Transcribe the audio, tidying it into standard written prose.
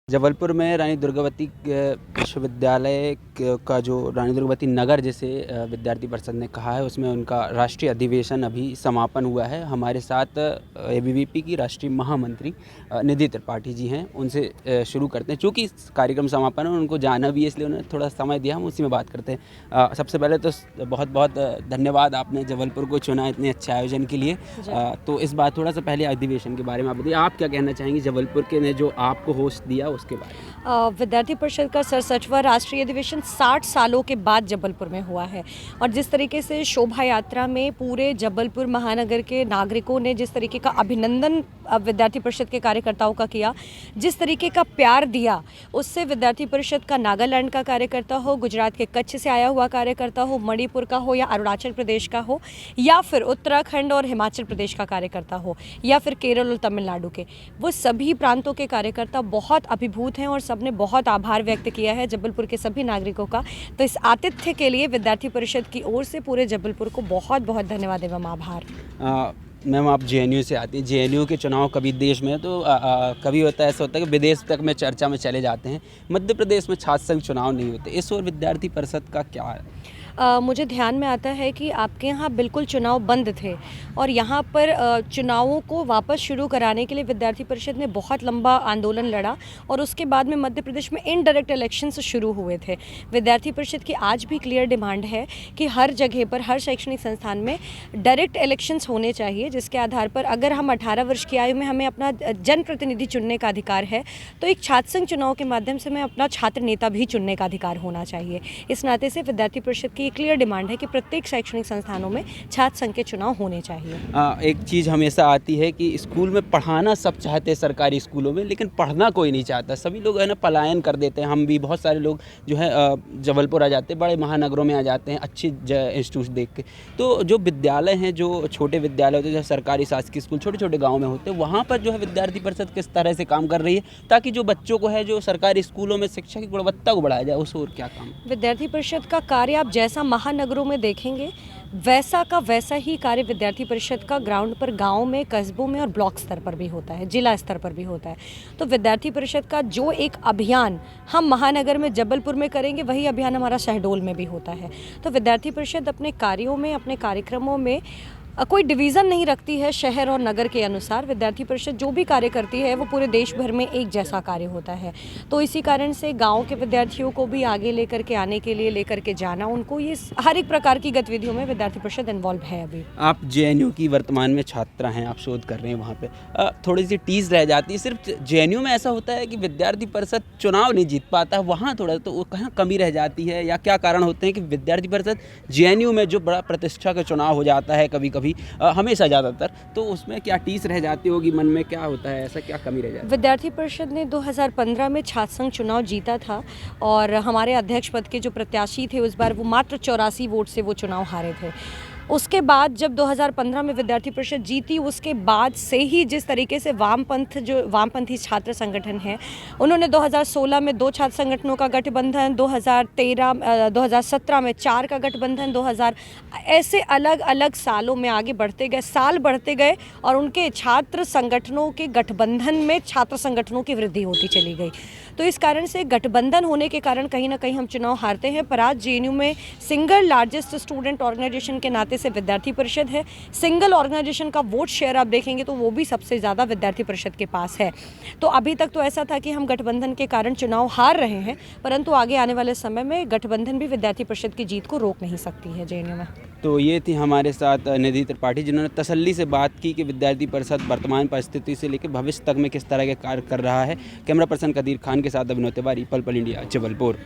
जबलपुर में रानी दुर्गावती विश्वविद्यालय का जो रानी दुर्गावती नगर जिसे विद्यार्थी परिषद ने कहा है, उसमें उनका राष्ट्रीय अधिवेशन अभी समापन हुआ है। हमारे साथ एबीवीपी की राष्ट्रीय महामंत्री निधि त्रिपाठी जी हैं, उनसे शुरू करते हैं। चूँकि कार्यक्रम समापन है, उनको जाना भी है, इसलिए उन्होंने थोड़ा समय दिया, हम उसी में बात करते हैं। सबसे पहले तो बहुत बहुत धन्यवाद, आपने जबलपुर को चुना इतने अच्छे आयोजन के लिए। तो इस बार थोड़ा सा पहले अधिवेशन के बारे में आप बताइए, आप क्या कहना चाहेंगे जबलपुर के ने जो आपको होस्ट दिया उसके बारे में। विद्यार्थी परिषद का 67वां राष्ट्रीय अधिवेशन 60 सालों के बाद जबलपुर में हुआ है और जिस तरीके से शोभा यात्रा में पूरे जबलपुर महानगर के नागरिकों ने जिस तरीके का अभिनंदन विद्यार्थी परिषद के कार्यकर्ताओं का किया, जिस तरीके का प्यार दिया, उससे विद्यार्थी परिषद का नागालैंड का कार्यकर्ता हो, गुजरात के कच्छ से आया हुआ कार्यकर्ता हो, मणिपुर का हो या अरुणाचल प्रदेश का हो, या फिर उत्तराखंड और हिमाचल प्रदेश का कार्यकर्ता हो, या फिर केरल और तमिलनाडु के, वो सभी प्रांतों के कार्यकर्ता बहुत अभिभूत हैं और सबने बहुत आभार व्यक्त किया है जबलपुर के सभी नागरिकों का। तो इस आतिथ्य के लिए विद्यार्थी परिषद की ओर से पूरे जबलपुर को बहुत बहुत धन्यवाद एवं आभार। मैम, आप जेएनयू से आती हैं। जेएनयू के चुनाव कभी देश में तो कभी होता है, ऐसा होता है कि विदेश तक में चर्चा में चले जाते हैं। मध्य प्रदेश में छात्र संघ चुनाव नहीं होते, इस ओर विद्यार्थी परिषद का क्या है? मुझे ध्यान में आता है कि आपके यहाँ बिल्कुल चुनाव बंद थे और यहाँ पर चुनावों को वापस शुरू कराने के लिए विद्यार्थी परिषद ने बहुत लंबा आंदोलन लड़ा और उसके बाद में मध्य प्रदेश में इनडायरेक्ट इलेक्शंस शुरू हुए थे। विद्यार्थी परिषद की आज भी क्लियर डिमांड है कि हर जगह पर, हर शैक्षणिक संस्थान में डायरेक्ट इलेक्शंस होने चाहिए, जिसके आधार पर अगर हम 18 वर्ष की आयु में हमें अपना जनप्रतिनिधि चुनने का अधिकार है, तो एक छात्र संघ चुनाव के माध्यम से हमें अपना छात्र नेता भी चुनने का अधिकार होना चाहिए। इस नाते से विद्यार्थी परिषद की क्लियर डिमांड है कि प्रत्येक शैक्षणिक संस्थानों में छात्र संघ के चुनाव होने चाहिए। एक चीज़ हमेशा आती है कि स्कूल में पढ़ाना सब चाहते हैं सरकारी स्कूलों में, लेकिन पढ़ना कोई नहीं चाहता। सभी लोग है ना पलायन कर देते हैं। हम भी बहुत सारे लोग जो है जबलपुर आ जाते हैं, बड़े महानगरों में आ जाते हैं अच्छी इंस्टीट्यूट देख के। तो जो विद्यालय हैं, जो छोटे विद्यालय होते हैं, जो सरकारी शासकीय स्कूल छोटे छोटे गाँव में होते हैं, वहाँ पर जो है विद्यार्थी परिषद किस तरह से काम कर रही है ताकि जो बच्चों को है जो सरकारी स्कूलों में शिक्षा की गुणवत्ता को बढ़ाया जाए, उस और क्या काम? विद्यार्थी परिषद का कार्य आप जैसा महानगरों में देखेंगे वैसा का वैसा ही कार्य विद्यार्थी परिषद का ग्राउंड पर, गांव में, कस्बों में और ब्लॉक स्तर पर भी होता है, जिला स्तर पर भी होता है। तो विद्यार्थी परिषद का जो एक अभियान हम महानगर में जबलपुर में करेंगे, वही अभियान हमारा शहडोल में भी होता है। तो विद्यार्थी परिषद अपने कार्यों में, अपने कार्यक्रमों में कोई डिवीज़न नहीं रखती है शहर और नगर के अनुसार। विद्यार्थी परिषद जो भी कार्य करती है वो पूरे देश भर में एक जैसा कार्य होता है। तो इसी कारण से गांव के विद्यार्थियों को भी आगे लेकर के आने के लिए, लेकर के जाना, उनको ये हर एक प्रकार की गतिविधियों में विद्यार्थी परिषद इन्वॉल्व है। अभी आप जेएनयू की वर्तमान में छात्रा हैं, आप शोध कर रहे हैं वहाँ पे, थोड़ी सी टीज रह जाती है। सिर्फ जेएनयू में ऐसा होता है कि विद्यार्थी परिषद चुनाव नहीं जीत पाता, वहाँ थोड़ा तो कहाँ कमी रह जाती है या क्या कारण होते हैं कि विद्यार्थी परिषद जेएनयू में जो बड़ा प्रतिष्ठा का चुनाव हो जाता है कभी कभी, हमेशा ज़्यादातर, तो उसमें क्या टीस रह जाती होगी मन में, क्या होता है, ऐसा क्या कमी रह जाती है? विद्यार्थी परिषद ने 2015 में छात्र संघ चुनाव जीता था और हमारे अध्यक्ष पद के जो प्रत्याशी थे उस बार वो मात्र 84 वोट से वो चुनाव हारे थे। उसके बाद जब 2015 में विद्यार्थी परिषद जीती, उसके बाद से ही जिस तरीके से वामपंथी छात्र संगठन है, उन्होंने 2016 में 2 छात्र संगठनों का गठबंधन, 2017 में 4 का गठबंधन, 2000 ऐसे अलग अलग सालों में आगे बढ़ते गए, साल बढ़ते गए और उनके छात्र संगठनों के गठबंधन में छात्र संगठनों की वृद्धि होती चली गई। तो इस कारण से गठबंधन होने के कारण कहीं ना कहीं हम चुनाव हारते हैं। पर आज जेएनयू में सिंगल लार्जेस्ट स्टूडेंट ऑर्गेनाइजेशन के नाते से विद्यार्थी परिषद है। सिंगल ऑर्गेनाइजेशन का वोट शेयर आप देखेंगे तो वो भी सबसे ज़्यादा विद्यार्थी परिषद के पास है। तो अभी तक तो ऐसा था कि हम गठबंधन के कारण चुनाव हार रहे हैं, परंतु आगे आने वाले समय में गठबंधन भी विद्यार्थी परिषद की जीत को रोक नहीं सकती है जेएनयू में। तो ये थी हमारे साथ निधि त्रिपाठी, जिन्होंने तसल्ली से बात की कि विद्यार्थी परिषद वर्तमान परिस्थिति से लेकर भविष्य तक में किस तरह के कार्य कर रहा है। कैमरा पर्सन कदीर खान के साथ अभिनव तिवारी, पल पल इंडिया, जबलपुर।